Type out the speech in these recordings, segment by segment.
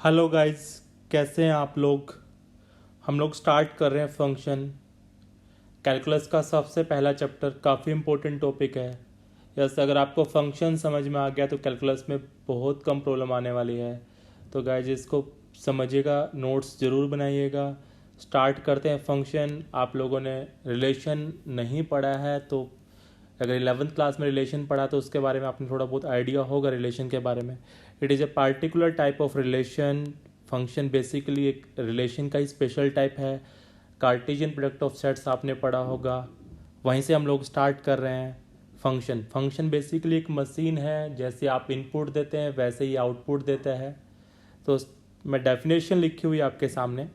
Hello guys, कैसे हैं आप लोग। हम लोग स्टार्ट कर रहे हैं फंक्शन। कैलकुलस का सबसे पहला चैप्टर काफ़ी इम्पोर्टेंट टॉपिक है। यस, अगर आपको फंक्शन समझ में आ गया तो कैलकुलस में बहुत कम प्रॉब्लम आने वाली है। तो गाइस इसको समझिएगा, नोट्स ज़रूर बनाइएगा। स्टार्ट करते हैं फंक्शन। आप लोगों ने रिलेशन नहीं पढ़ा है तो अगर 11th क्लास में रिलेशन पढ़ा तो उसके बारे में आपने थोड़ा बहुत आइडिया होगा रिलेशन के बारे में। It is a particular type of relation. Function basically एक रिलेशन का ही स्पेशल टाइप है। कार्टेशियन प्रोडक्ट ऑफ सेट्स आपने पढ़ा होगा, वहीं से हम लोग स्टार्ट कर रहे हैं। फंक्शन बेसिकली एक मशीन है, जैसे आप इनपुट देते हैं वैसे ही आउटपुट देता है। तो मैं डेफिनेशन लिखी हुई आपके सामने।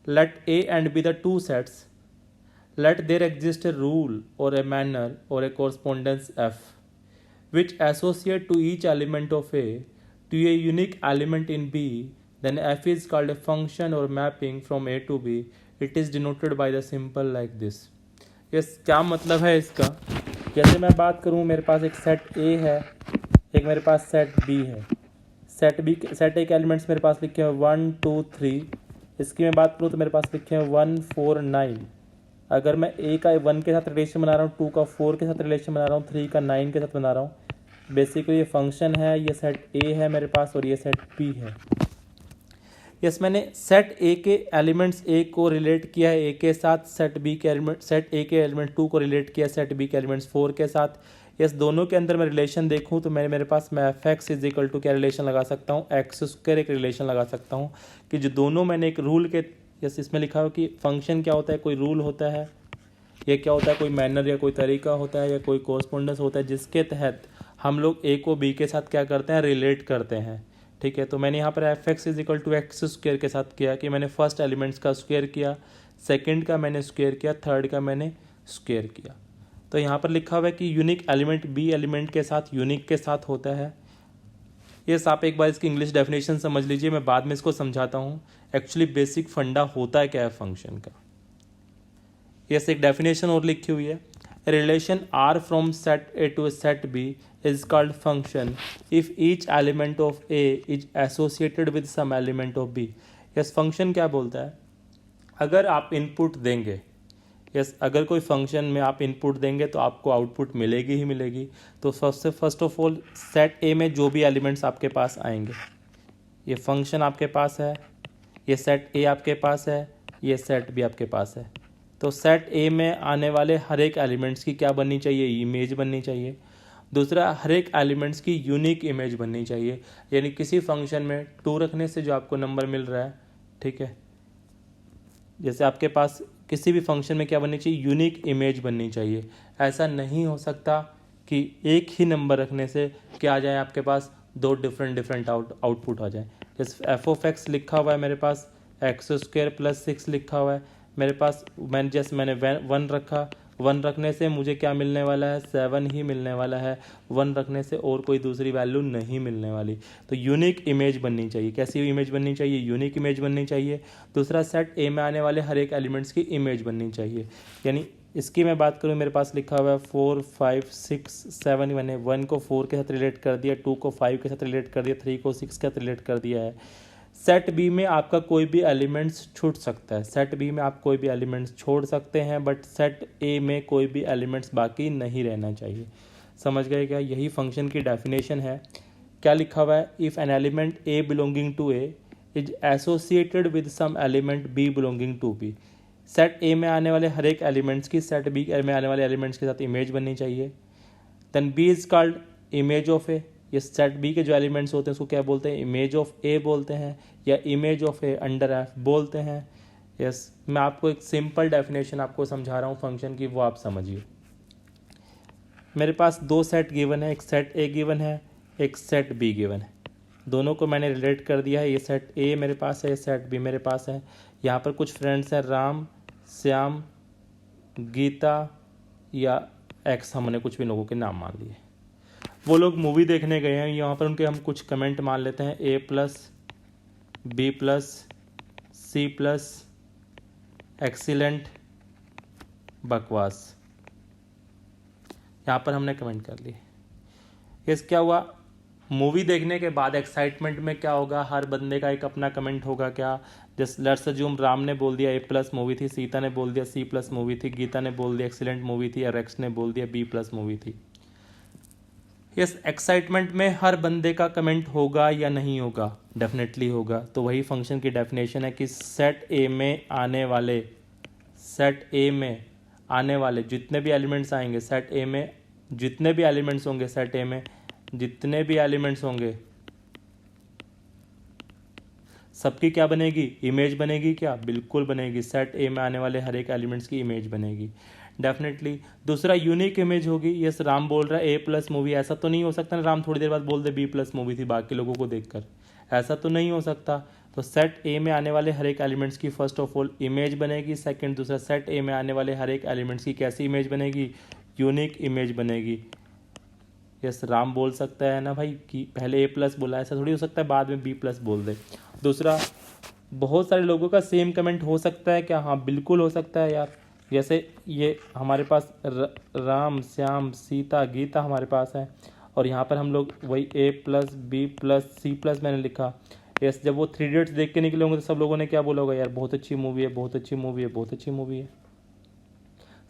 Let A and B the two sets, let there exist a rule or a manner or a correspondence f which associate to each element of a to a unique element in b, then f is called a function or mapping from a to b. It is denoted by the symbol like this. yes, क्या मतलब है इसका। जैसे मैं बात करूँ, मेरे पास एक सेट ए है, एक मेरे पास सेट बी है। सेट ए के एलिमेंट्स मेरे पास लिखे हैं 1 2 3। इसकी मैं बात करूँ तो मेरे पास लिखे हैं 1 4 9। अगर मैं ए का 1 के साथ रिलेशन बना रहा हूँ, 2 का 4 के साथ रिलेशन बना रहा हूँ, 3 का 9 के साथ बना रहा हूँ। बेसिकली ये फंक्शन है, ये सेट ए है मेरे पास और ये सेट बी है। यस, मैंने सेट ए के एलिमेंट्स ए को रिलेट किया है ए के साथ, सेट ए के एलिमेंट 2 को रिलेट किया सेट बी के एलिमेंट्स 4 के साथ। यस, दोनों के अंदर मैं रिलेशन देखूँ तो मेरे पास मैं F X is equal to क्या रिलेशन लगा सकता हूँ, एक्स स्क्वायर एक रिलेशन लगा सकता हूँ कि जो दोनों मैंने एक रूल के। यस, इसमें लिखा हो कि फंक्शन क्या होता है, कोई रूल होता है, ये क्या होता है, कोई मैनर या कोई तरीका होता है या कोई कोरस्पोंडेंस होता है जिसके तहत हम लोग ए को बी के साथ क्या करते हैं, रिलेट करते हैं। ठीक है, तो मैंने यहाँ पर F X is equal to X square के साथ किया कि मैंने फर्स्ट एलिमेंट्स का स्क्वेयर किया, सेकंड का मैंने स्क्वेयर किया, थर्ड का मैंने स्क्वेयर किया। तो यहाँ पर लिखा हुआ है कि यूनिक एलिमेंट बी एलिमेंट के साथ यूनिक के साथ होता है। यस, आप एक बार इसकी इंग्लिश डेफिनेशन समझ लीजिए, मैं बाद में इसको समझाता हूँ एक्चुअली बेसिक फंडा होता है क्या है फंक्शन का। यस, एक डेफिनेशन और लिखी हुई है। Relation R from set A to set B is called function if each element of A is associated with some element of B. Yes, function क्या बोलता है, अगर आप इनपुट देंगे, यस अगर कोई फंक्शन में आप इनपुट देंगे तो आपको आउटपुट मिलेगी ही मिलेगी। तो first of all set A में जो भी एलिमेंट्स आपके पास आएंगे, ये फंक्शन आपके पास है, ये सेट ए आपके पास है, ये सेट बी आपके पास है। तो सेट ए में आने वाले हर एक एलिमेंट्स की क्या बननी चाहिए, इमेज बननी चाहिए। दूसरा, हर एक एलिमेंट्स की यूनिक इमेज बननी चाहिए, यानी किसी फंक्शन में 2 रखने से जो आपको नंबर मिल रहा है, ठीक है, जैसे आपके पास किसी भी फंक्शन में क्या बननी चाहिए, यूनिक इमेज बननी चाहिए। ऐसा नहीं हो सकता कि एक ही नंबर रखने से क्या आ जाए, आपके पास 2 डिफरेंट आउटपुट आ जाए। जैसे एफ ऑफ एक्स लिखा हुआ है मेरे पास, एक्स स्क्वायर प्लस 6 लिखा हुआ है मेरे पास, मैंने 1 रखा, 1 रखने से मुझे क्या मिलने वाला है, 7 ही मिलने वाला है। 1 रखने से और कोई दूसरी वैल्यू नहीं मिलने वाली। तो यूनिक इमेज बननी चाहिए। कैसी इमेज बननी चाहिए, यूनिक इमेज बननी चाहिए। दूसरा, सेट ए में आने वाले हर एक एलिमेंट्स की इमेज बननी चाहिए। यानी इसकी मैं बात करूँ, मेरे पास लिखा हुआ है 4 5 6 7। मैंने 1 को 4 के साथ रिलेट कर दिया, 2 को 5 के साथ रिलेट कर दिया, 3 को 6 के साथ रिलेट कर दिया है। सेट बी में आपका कोई भी एलिमेंट्स छूट सकता है, सेट बी में आप कोई भी एलिमेंट्स छोड़ सकते हैं, बट सेट ए में कोई भी एलिमेंट्स बाकी नहीं रहना चाहिए। समझ गए क्या, यही फंक्शन की डेफिनेशन है। क्या लिखा हुआ है, if an element A belonging to A is associated with some element B belonging to B. Set A में आने वाले हर एक एलिमेंट्स की सेट बी में आने वाले एलिमेंट्स के साथ इमेज बननी चाहिए। Then B is called image of A. ये सेट बी के जो एलिमेंट्स होते हैं उसको क्या बोलते हैं, इमेज ऑफ ए बोलते हैं या image of A under F बोलते हैं। यस, मैं आपको एक सिंपल डेफिनेशन आपको समझा रहा हूँ फंक्शन की, वो आप समझिए। मेरे पास 2 सेट गिवन है, एक सेट ए गिवन है, एक सेट बी गिवन है। दोनों को मैंने रिलेट कर दिया है, ये सेट ए मेरे पास है, ये सेट बी मेरे पास है। यहाँ पर कुछ फ्रेंड्स हैं, राम, श्याम, गीता या एक्स, हमने कुछ भी लोगों के नाम मान लिए। वो लोग मूवी देखने गए हैं, यहाँ पर उनके हम कुछ कमेंट मान लेते हैं, A plus, B plus, C plus, excellent, बकवास। यहाँ पर हमने कमेंट कर लिए। इस क्या हुआ, मूवी देखने के बाद एक्साइटमेंट में क्या होगा, हर बंदे का एक अपना कमेंट होगा। क्या, जस्ट लेट्स अज्यूम राम ने बोल दिया A+ मूवी थी, सीता ने बोल दिया C+ मूवी थी, गीता ने बोल दिया एक्सीलेंट मूवी थी, और एक्स ने बोल दिया B+ मूवी थी। यस, एक्साइटमेंट में हर बंदे का कमेंट होगा या नहीं होगा? डेफिनेटली होगा। तो वही फंक्शन की डेफिनेशन है कि सेट ए में आने वाले जितने भी एलिमेंट्स आएंगे, सेट ए में जितने भी एलिमेंट्स होंगे, सेट ए में जितने भी एलिमेंट्स होंगे, सबकी क्या बनेगी? इमेज बनेगी। क्या? बिल्कुल बनेगी। सेट ए में आने वाले हर एक एलिमेंट्स की इमेज बनेगी डेफिनेटली। दूसरा, यूनिक इमेज होगी। यस, राम बोल रहा है A+ मूवी, ऐसा तो नहीं हो सकता ना राम थोड़ी देर बाद बोल दे B+ मूवी थी बाकी लोगों को देखकर, ऐसा तो नहीं हो सकता। तो सेट ए में आने वाले हर एक एलिमेंट्स की फर्स्ट ऑफ ऑल इमेज बनेगी। सेकंड, दूसरा, सेट ए में आने वाले हर एक एलिमेंट्स की कैसी इमेज बनेगी? यूनिक इमेज बनेगी। यस, राम बोल सकता है ना भाई कि पहले A+ बोला, ऐसा थोड़ी हो सकता है बाद में B+ बोल दे। दूसरा, बहुत सारे लोगों का सेम कमेंट हो सकता है क्या? हाँ, बिल्कुल हो सकता है यार। जैसे ये हमारे पास राम, श्याम, सीता, गीता हमारे पास है, और यहाँ पर हम लोग वही A+ B+ C+ मैंने लिखा। यस, जब वो 3 इडियट्स देख के निकले होंगे तो सब लोगों ने क्या बोला होगा? यार बहुत अच्छी मूवी है, बहुत अच्छी मूवी है, बहुत अच्छी मूवी है।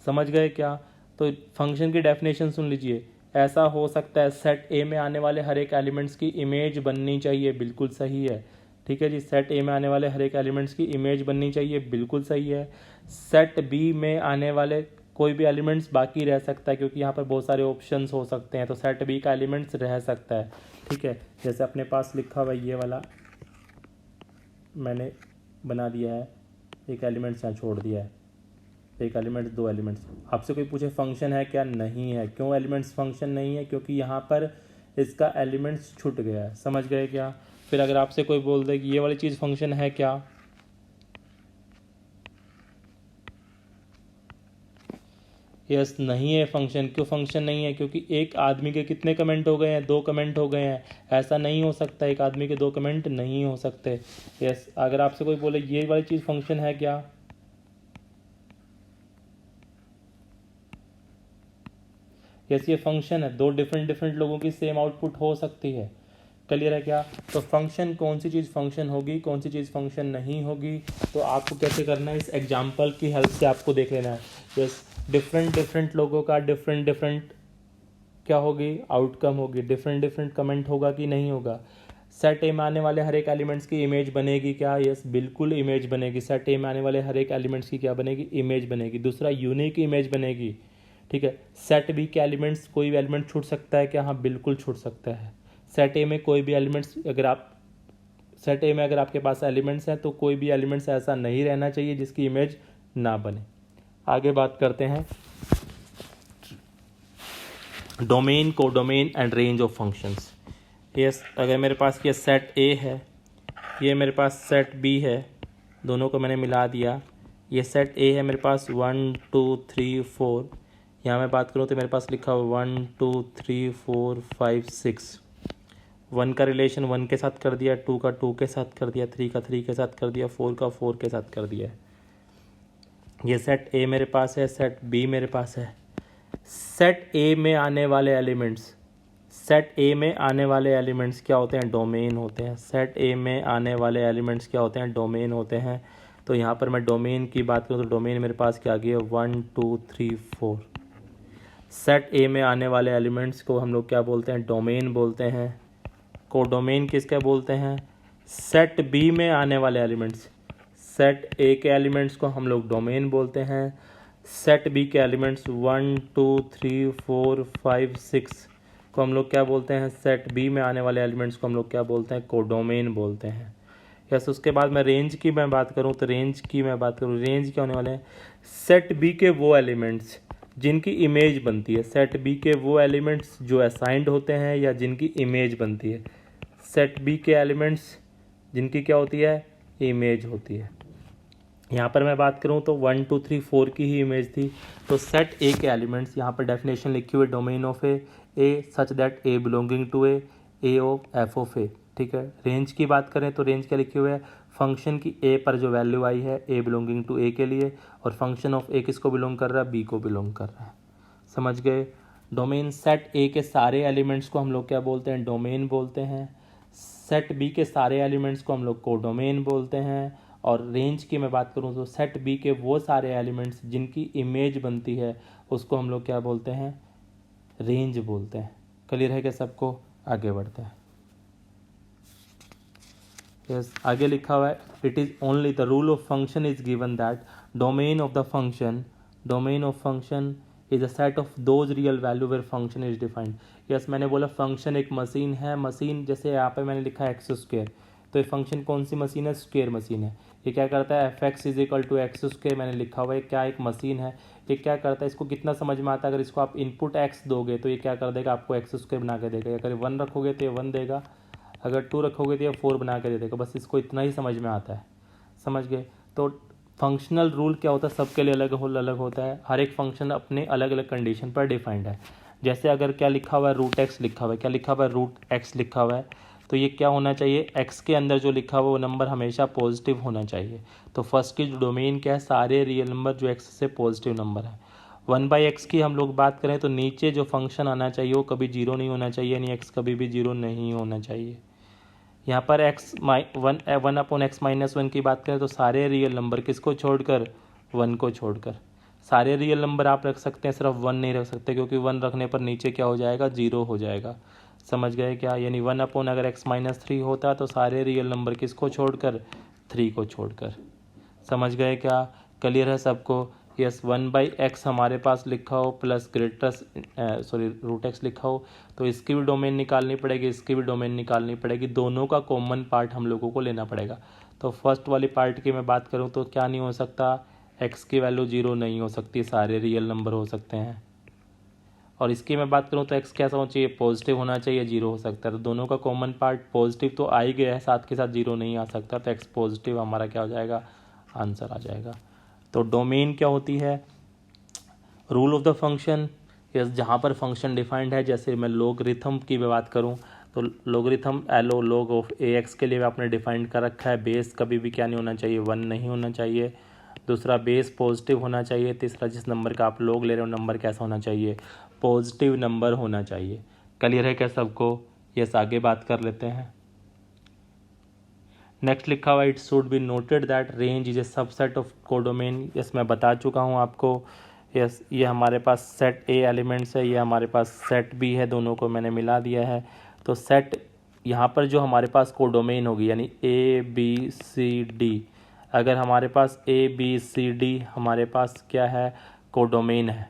समझ गए क्या? तो फंक्शन की डेफिनेशन सुन लीजिए। ऐसा हो सकता है सेट ए में आने वाले हर एक एलिमेंट्स की इमेज बननी चाहिए, बिल्कुल सही है। ठीक है जी, सेट ए में आने वाले हर एक एलिमेंट्स की इमेज बननी चाहिए, बिल्कुल सही है। सेट बी में आने वाले कोई भी एलिमेंट्स बाकी रह सकता है, क्योंकि यहाँ पर बहुत सारे ऑप्शंस हो सकते हैं, तो सेट बी का एलिमेंट्स रह सकता है। ठीक है, जैसे अपने पास लिखा हुआ ये वाला मैंने बना दिया है, एक एलिमेंट्स यहाँ छोड़ दिया है, एक एलिमेंट्स, 2 एलिमेंट्स। आपसे कोई पूछे फंक्शन है क्या? नहीं है। क्यों एलिमेंट्स फंक्शन नहीं है? क्योंकि यहाँ पर इसका एलिमेंट्स छूट गया है। समझ गए क्या? फिर अगर आपसे कोई बोल दे कि ये वाली चीज़ फंक्शन है क्या? यस, नहीं है फंक्शन। क्यों फंक्शन नहीं है? क्योंकि एक आदमी के कितने कमेंट हो गए हैं? 2 कमेंट हो गए हैं। ऐसा नहीं हो सकता, एक आदमी के 2 कमेंट नहीं हो सकते। यस, अगर आपसे कोई बोले ये वाली चीज़ फंक्शन है क्या? यस, ये फंक्शन है। 2 डिफरेंट लोगों की सेम आउटपुट हो सकती है। क्लियर है क्या? तो फंक्शन, कौन सी चीज़ फंक्शन होगी, कौन सी चीज़ फंक्शन नहीं होगी, तो आपको कैसे करना है? इस एग्जाम्पल की हेल्प से आपको देख लेना है। यस, डिफरेंट लोगों का डिफरेंट क्या होगी? आउटकम होगी। डिफरेंट कमेंट होगा कि नहीं होगा? सेट ए में आने वाले हर एक एलिमेंट्स की इमेज बनेगी क्या? यस, बिल्कुल इमेज बनेगी। सेट ए में आने वाले हर एक एलिमेंट्स की क्या बनेगी? इमेज बनेगी। दूसरा, यूनिक इमेज बनेगी। ठीक है, सेट बी के एलिमेंट्स, कोई भी एलिमेंट छूट सकता है क्या? हाँ, बिल्कुल छूट सकता है। सेट ए में कोई भी एलिमेंट्स, सेट ए में अगर आपके पास एलिमेंट्स हैं तो कोई भी एलिमेंट्स ऐसा नहीं रहना चाहिए जिसकी इमेज ना बने। आगे बात करते हैं domain, codomain and range of functions. Yes, अगर मेरे पास ये सेट ए है, ये मेरे पास सेट बी है, दोनों को मैंने मिला दिया। ये सेट ए है मेरे पास 1 2 3 4, यहाँ मैं बात करूँ तो मेरे पास लिखा हुआ 1 2 3 4 5 6। 1 का रिलेशन 1 के साथ कर दिया, 2 का 2 के साथ कर दिया, 3 का 3 के साथ कर दिया, 4 का 4 के साथ कर दिया। ये सेट ए मेरे पास है, सेट बी मेरे पास है। सेट ए में आने वाले एलिमेंट्स, सेट ए में आने वाले एलिमेंट्स क्या होते हैं? डोमेन होते हैं। सेट ए में आने वाले एलिमेंट्स क्या होते हैं? डोमेन होते हैं। तो यहाँ पर मैं डोमेन की बात करूँ तो डोमेन मेरे पास क्या आ गया? 1 2 3 4। सेट ए में आने वाले एलिमेंट्स को हम लोग क्या बोलते हैं? डोमेन बोलते हैं। कोडोमेन किसका बोलते हैं? सेट बी में आने वाले एलिमेंट्स, सेट ए के एलिमेंट्स को हम लोग डोमेन बोलते हैं। सेट बी के एलिमेंट्स 1 2 3 4 5 6 को हम लोग क्या बोलते हैं? सेट बी में आने वाले एलिमेंट्स को हम लोग क्या बोलते हैं? कोडोमेन बोलते हैं। यस, उसके बाद मैं रेंज की बात करूँ तो रेंज क्या होने वाले हैं? सेट बी के वो एलिमेंट्स जिनकी इमेज बनती है, सेट बी के वो एलिमेंट्स जो असाइंड होते हैं या जिनकी इमेज बनती है। सेट बी के एलिमेंट्स जिनकी क्या होती है? इमेज होती है। यहाँ पर मैं बात करूँ तो 1 2 3 4 की ही इमेज थी। तो सेट ए के एलिमेंट्स, यहाँ पर डेफिनेशन लिखी हुई domain of A such that A belonging to A of F of A. ठीक है, रेंज की बात करें तो रेंज क्या लिखी हुई है? फंक्शन की ए पर जो वैल्यू आई है ए बिलोंगिंग टू ए के लिए, और फंक्शन ऑफ ए किसको बिलोंग कर रहा है? बी को बिलोंग कर रहा है। समझ गए? डोमेन सेट ए के सारे एलिमेंट्स को हम लोग क्या बोलते हैं, डोमेन बोलते हैं। सेट बी के सारे एलिमेंट्स को हम लोग कोडोमेन बोलते हैं। और रेंज की मैं बात करूँ तो सेट बी के वो सारे एलिमेंट्स जिनकी इमेज बनती है उसको हम लोग क्या बोलते हैं, रेंज बोलते हैं। क्लियर है क्या सबको? आगे बढ़ते हैं। यस, आगे लिखा हुआ है, it is only the rule of function is given that domain of function is a set of those real value where function is defined. Yes, मैंने बोला फंक्शन एक मशीन है। मशीन जैसे यहाँ पे मैंने लिखा है एक्स स्क्वेयर, तो ये फंक्शन कौन सी मशीन है, स्क्वेयर मशीन है। ये क्या करता है, F X is equal to X square मैंने लिखा हुआ है, क्या एक मशीन है। ये क्या करता है, इसको कितना समझ में आता है, अगर इसको आप इनपुट एक्स दोगे तो ये क्या कर देगा, आपको एक्स स्क्वेयर बना के देगा। अगर 1 रखोगे तो ये 1 देगा, अगर 2 रखोगे तो ये 4 बना के दे देगा। बस इसको इतना ही समझ में आता है, समझ गए। तो फंक्शनल रूल क्या होता है, सबके लिए अलग अलग होता है। हर एक फंक्शन अपने अलग अलग कंडीशन पर डिफाइंड है। जैसे अगर क्या लिखा हुआ है, रूट एक्स लिखा हुआ है, क्या लिखा हुआ है, रूट एक्स लिखा हुआ है, तो ये क्या होना चाहिए, एक्स के अंदर जो लिखा हुआ वो नंबर हमेशा पॉजिटिव होना चाहिए। तो फर्स्ट की जो डोमेन क्या है, सारे रियल नंबर जो एक्स से पॉजिटिव नंबर है। 1/x की हम लोग बात करें तो नीचे जो फंक्शन आना चाहिए वो कभी 0 नहीं होना चाहिए, यानी एक्स कभी भी 0 नहीं होना चाहिए। यहाँ पर वन अपॉन एक्स माइनस 1 की बात करें तो सारे रियल नंबर किसको छोड़कर, 1 को छोड़कर। सारे रियल नंबर आप रख सकते हैं, सिर्फ 1 नहीं रख सकते, क्योंकि 1 रखने पर नीचे क्या हो जाएगा, 0 हो जाएगा। समझ गए क्या? यानी 1 अपॉन अगर x माइनस 3 होता तो सारे रियल नंबर किसको छोड़कर, 3 को छोड़कर। समझ गए क्या? क्लियर है सबको? यस, 1/x हमारे पास लिखा हो प्लस रूट एक्स लिखा हो, तो इसकी भी डोमेन निकालनी पड़ेगी, इसकी भी डोमेन निकालनी पड़ेगी। दोनों का कॉमन पार्ट हम लोगों को लेना पड़ेगा। तो फर्स्ट वाली पार्ट की मैं बात करूँ तो क्या नहीं हो सकता, x की वैल्यू 0 नहीं हो सकती, सारे रियल नंबर हो सकते हैं। और इसकी मैं बात करूँ तो x कैसा होना चाहिए, पॉजिटिव होना चाहिए, 0 हो सकता है। तो दोनों का कॉमन पार्ट पॉजिटिव तो आ ही गया है, साथ के साथ 0 नहीं आ सकता, तो x पॉजिटिव हमारा क्या हो जाएगा, आंसर आ जाएगा। तो डोमेन क्या होती है, rule of the function. Yes, जहाँ पर फंक्शन डिफाइंड है, जैसे मैं लोगरिथम की बात करूँ तो लोगरिथम एलो लॉग ऑफ ax के लिए आपने डिफाइंड कर रखा है। बेस कभी भी क्या नहीं होना चाहिए, 1 नहीं होना चाहिए। दूसरा, बेस पॉजिटिव होना चाहिए। तीसरा, जिस नंबर का आप लोग ले रहे हो नंबर कैसा होना चाहिए, पॉजिटिव नंबर होना चाहिए। क्लियर है क्या सबको? यस, आगे बात कर लेते हैं। नेक्स्ट लिखा हुआ, it should be noted that range is a subset of codomain. Yes, मैं बता चुका हूँ आपको। यस, ये हमारे पास सेट ए एलिमेंट्स है, ये हमारे पास सेट बी है, दोनों को मैंने मिला दिया है। तो सेट यहाँ पर जो हमारे पास कोडोमेन होगी, यानी ABCD, अगर हमारे पास ABCD हमारे पास क्या है, कोडोमेन है,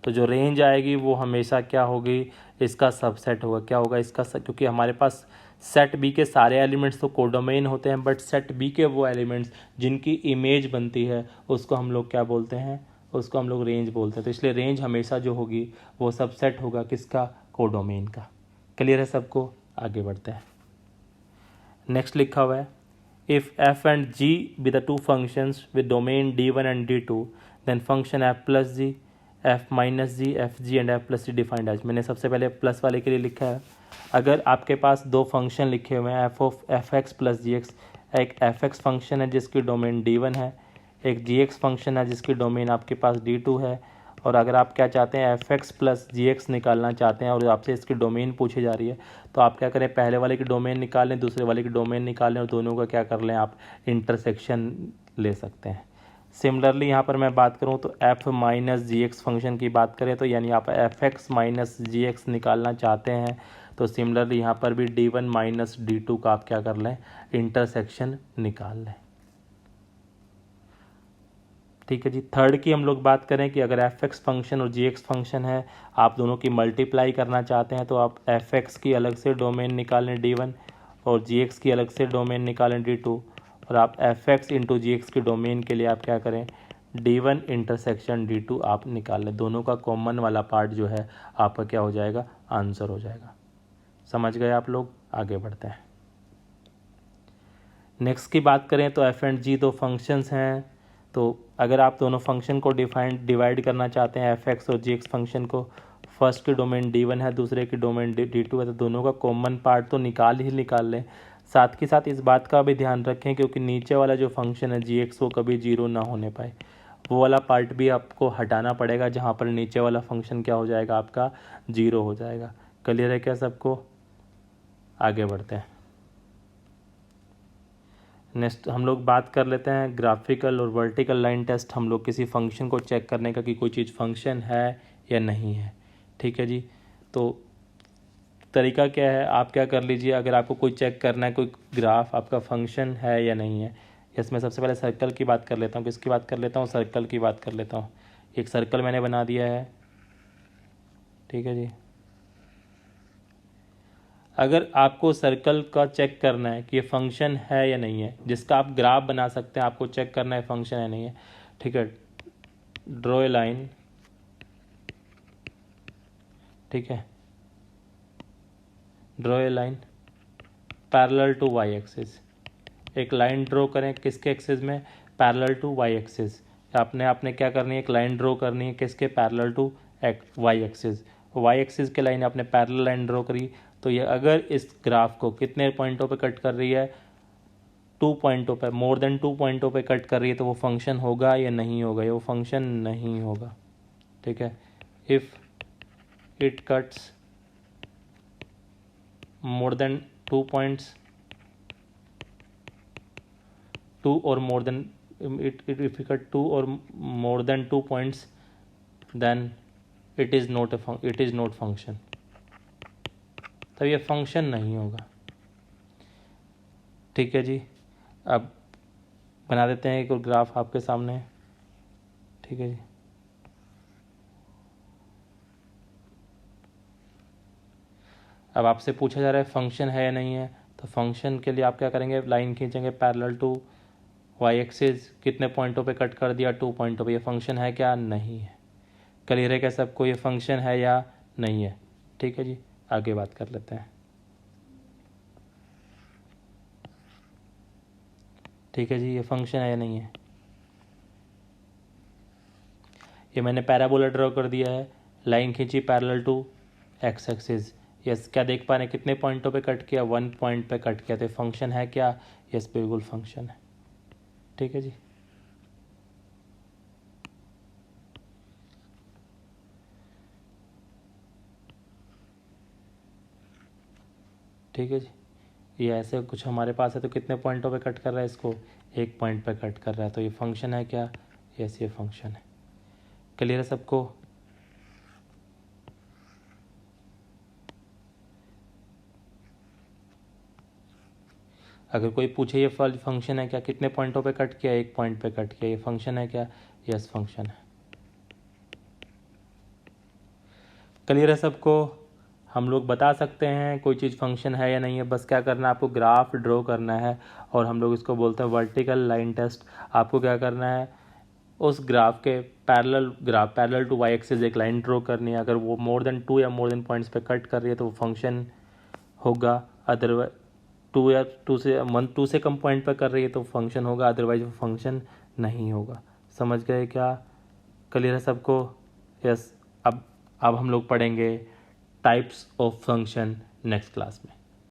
तो जो रेंज आएगी वो हमेशा क्या होगी, इसका सबसेट होगा। क्या होगा इसका क्योंकि हमारे पास सेट बी के सारे एलिमेंट्स तो कोडोमेन होते हैं, बट सेट बी के वो एलिमेंट्स जिनकी इमेज बनती है उसको हम लोग क्या बोलते हैं, उसको हम लोग रेंज बोलते हैं। तो इसलिए रेंज हमेशा जो होगी वो सबसेट होगा किसका, कोडोमेन का। क्लियर है सबको? आगे बढ़ते हैं। नेक्स्ट लिखा हुआ है, if f and g be the two functions with domain d1 and d2 then function f plus g, f minus g, f g and f plus c defined as। मैंने सबसे पहले प्लस वाले के लिए लिखा है, अगर आपके पास दो फंक्शन लिखे हुए हैं एफ एक्स प्लस जी एक्स, एक एफ एक्स फंक्शन है जिसकी डोमेन d1 है, एक जी एक्स फंक्शन है जिसकी डोमेन आपके पास d2 है, और अगर आप क्या चाहते हैं एफ एक्स प्लस जी एक्स निकालना चाहते हैं और आपसे इसकी डोमेन पूछी जा रही है, तो आप क्या करें, पहले वाले की डोमेन निकाल लें, दूसरे वाले की डोमेन निकाल लें और दोनों का क्या कर लें, आप इंटरसेक्शन ले सकते हैं। सिमिलरली यहाँ पर मैं बात करूँ तो एफ माइनस जी एक्स फंक्शन की बात करें तो यानी आप एफ एक्स माइनस जी एक्स निकालना चाहते हैं, तो सिमिलरली यहाँ पर भी d1 माइनस d2 का आप क्या कर लें, इंटरसेक्शन निकाल लें। ठीक है जी। थर्ड की हम लोग बात करें कि अगर एफ एक्स फंक्शन और जी एक्स फंक्शन है, आप दोनों की मल्टीप्लाई करना चाहते हैं, तो आप एफ एक्स की अलग से डोमेन निकालें d1 और जी एक्स की अलग से डोमेन निकालें d2, और आप एफ एक्स इंटू जी एक्स की डोमेन के लिए आप क्या करें, d1 इंटरसेक्शन d2 आप निकाल लें। दोनों का कॉमन वाला पार्ट जो है आपका क्या हो जाएगा, आंसर हो जाएगा। समझ गए आप लोग? आगे बढ़ते हैं। नेक्स्ट की बात करें तो एफ एंड जी दो फंक्शंस हैं, तो अगर आप दोनों फंक्शन को डिवाइड करना चाहते हैं एफ एक्स और जी एक्स फंक्शन को, फर्स्ट की डोमेन d1 है, दूसरे की डोमेन d2 है, तो दोनों का कॉमन पार्ट तो निकाल लें। साथ के साथ इस बात का भी ध्यान रखें क्योंकि नीचे वाला जो फंक्शन है जी एक्स वो कभी 0 ना होने पाए। वो वाला पार्ट भी आपको हटाना पड़ेगा, जहाँ पर नीचे वाला फंक्शन क्या हो जाएगा, आपका 0 हो जाएगा। क्लियर है क्या सबको? आगे बढ़ते हैं। नेक्स्ट हम लोग बात कर लेते हैं ग्राफिकल और वर्टिकल लाइन टेस्ट। हम लोग किसी फंक्शन को चेक करने का कि कोई चीज़ फंक्शन है या नहीं है। ठीक है जी। तो तरीका क्या है, आप क्या कर लीजिए, अगर आपको कोई चेक करना है कोई ग्राफ आपका फंक्शन है या नहीं है, इसमें सबसे पहले सर्कल की बात कर लेता हूँ। किसकी बात कर लेता हूँ? सर्कल की बात कर लेता हूँ। एक सर्कल मैंने बना दिया है। ठीक है जी। अगर आपको सर्कल का चेक करना है कि ये फंक्शन है या नहीं है, जिसका आप ग्राफ बना सकते हैं, आपको चेक करना है फंक्शन है नहीं है। ठीक है, ड्रॉ ए लाइन। ठीक है, draw a line parallel to Y axis. एक लाइन ड्रॉ करें किसके एक्सिस में? Parallel to Y axis. आपने क्या करनी है, एक लाइन ड्रॉ करनी है किसके? Parallel to Y axis. Y axis के लाइन आपने पैरेलल लाइन ड्रॉ करी, तो ये अगर इस ग्राफ को कितने पॉइंटों पे कट कर रही है? 2 पॉइंटों पे, मोर देन 2 पॉइंटों पे कट कर रही है, तो वो फंक्शन होगा या नहीं होगा? ये वो फंक्शन नहीं होगा। ठीक है, if it cuts more than 2 points, 2 or more than if you cut 2 or more than 2 points, then it is not function। तब ये फंक्शन नहीं होगा। ठीक है जी। अब बना देते हैं एक और ग्राफ आपके सामने। ठीक है जी। अब आपसे पूछा जा रहा है फंक्शन है या नहीं है, तो फंक्शन के लिए आप क्या करेंगे? लाइन खींचेंगे पैरेलल टू वाई एक्सिस। कितने पॉइंटों पे कट कर दिया? 2 पॉइंटों पे। ये फंक्शन है क्या? नहीं है। क्लियर है क्या सबको? ये फंक्शन है या नहीं है? ठीक है जी, आगे बात कर लेते हैं। ठीक है जी, ये फंक्शन है या नहीं है? ये मैंने पैराबोला ड्रॉ कर दिया है, लाइन खींची parallel to X axis. Yes, क्या देख पा रहे हैं कितने पॉइंटों पे कट किया? 1 पॉइंट पे कट किया। तो फंक्शन है क्या? यस, बिल्कुल फंक्शन है। ठीक है जी। ठीक है जी, ये ऐसे कुछ हमारे पास है, तो कितने पॉइंटों पे कट कर रहा है इसको? 1 पॉइंट पे कट कर रहा है, तो ये फंक्शन है क्या? यस, ये फंक्शन है। क्लियर है सबको? अगर कोई पूछे ये फंक्शन है क्या, कितने पॉइंटों पे कट किया? 1 पॉइंट पे कट किया, ये फंक्शन है क्या? यस, फंक्शन है। क्लियर है सबको? हम लोग बता सकते हैं कोई चीज़ फंक्शन है या नहीं है। बस क्या करना है, आपको ग्राफ ड्रॉ करना है, और हम लोग इसको बोलते हैं वर्टिकल लाइन टेस्ट। आपको क्या करना है, उस ग्राफ के पैरेलल टू वाई एक्सिस एक लाइन ड्रॉ करनी है। अगर वो मोर देन 2 या मोर देन पॉइंट्स पे कट कर रही है, तो वो फंक्शन होगा। अदरवाइज 2 से कम पॉइंट पे कर रही है तो फंक्शन होगा, अदरवाइज वो फंक्शन नहीं होगा। समझ गए क्या? क्लियर है सबको? यस। अब हम लोग पढ़ेंगे types of function next class में।